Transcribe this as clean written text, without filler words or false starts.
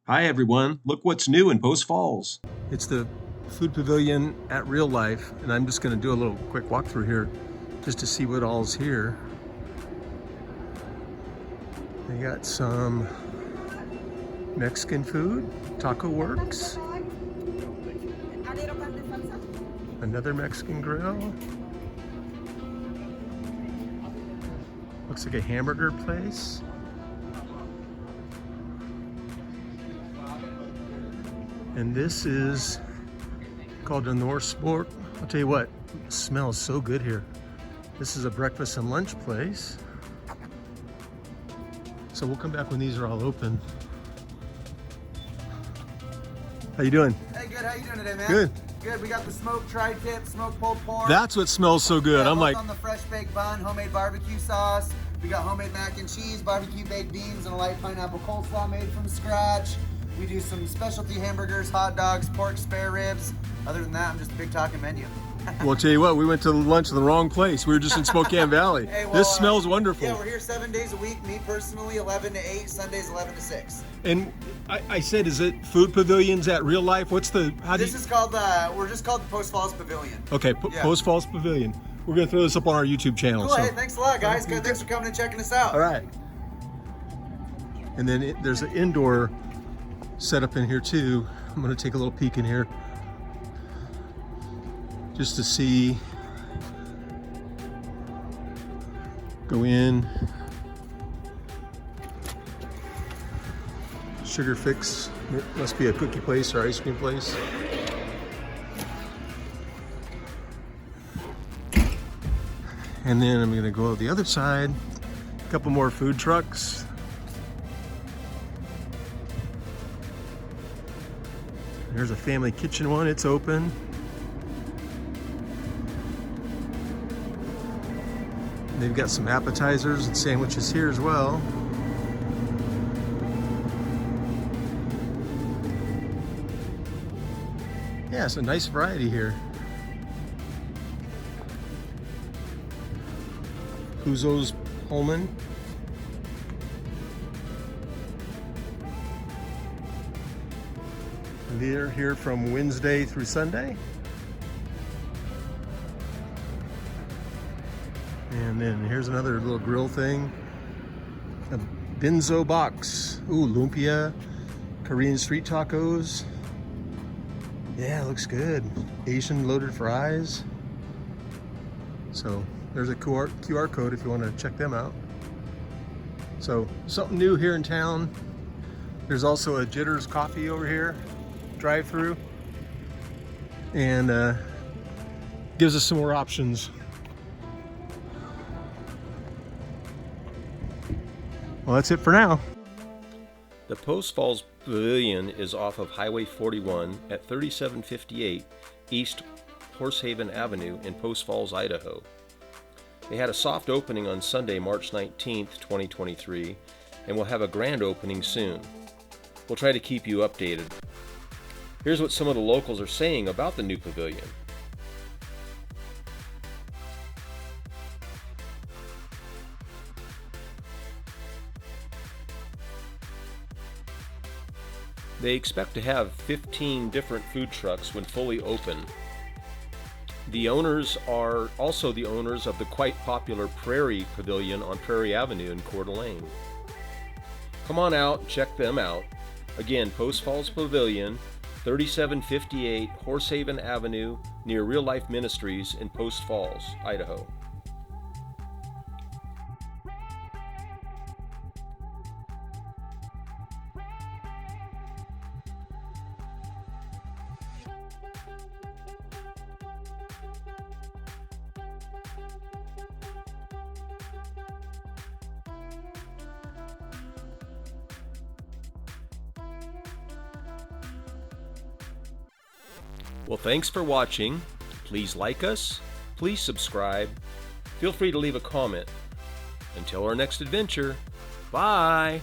Hi everyone, look what's new in Post Falls. It's the food pavilion at Real Life, and I'm just going to do a little quick walkthrough here just to see what all's here. They got some Mexican food, Taco Works, another Mexican grill, looks like a hamburger place. And this is called the North Sport. I'll tell you what, it smells so good here. This is a breakfast and lunch place. So we'll come back when these are all open. How you doing? Hey, good. How you doing today, man? Good. Good. We got the smoked tri-tip, smoked pulled pork. That's what smells so good. Yeah, I'm like, on the fresh baked bun, homemade barbecue sauce. We got homemade mac and cheese, barbecue baked beans, and a light pineapple coleslaw made from scratch. We do some specialty hamburgers, hot dogs, pork spare ribs. Other than that, I'm just a big talking menu. well, I'll tell you what, we went to lunch in the wrong place. We were just in Spokane Valley. Hey, well, this smells wonderful. Yeah, we're here 7 days a week. Me personally, 11 to 8. Sundays, 11 to 6. And I said, is it food pavilions at Real Life? What's the, Is called, we're just called the Post Falls Pavilion. Okay, Yeah. Post Falls Pavilion. We're going to throw this up on our YouTube channel. Cool. So. Hey, thanks a lot, guys. Good. Thanks for coming and checking us out. All right. And then there's an indoor setup in here too. I'm going to take a little peek in here just to see. Go in. Sugar Fix. It must be a cookie place or ice cream place. And then I'm going to go to the other side. A couple more food trucks. There's a family kitchen one, it's open. They've got some appetizers and sandwiches here as well. Yeah, it's a nice variety here. Kuzo's Pullman. They're here from Wednesday through Sunday. And then here's another little grill thing. A Benzo box. Ooh, lumpia, Korean street tacos. Yeah, looks good. Asian loaded fries. So there's a QR code if you want to check them out. So something new here in town. There's also a Jitters coffee over here. Drive-through, and gives us some more options. Well, that's it for now. The Post Falls Pavilion is off of Highway 41 at 3758 East Horsehaven Avenue in Post Falls, Idaho. They had a soft opening on Sunday, March 19th, 2023, and will have a grand opening soon. We'll try to keep you updated. Here's what some of the locals are saying about the new pavilion. They expect to have 15 different food trucks when fully open. The owners are also the owners of the quite popular Prairie Pavilion on Prairie Avenue in Coeur d'Alene. Come on out and check them out. Again, Post Falls Pavilion, 3758 Horsehaven Avenue near Real Life Ministries in Post Falls, Idaho. Well, thanks for watching. Please like us, please subscribe, feel free to leave a comment. Until our next adventure, bye!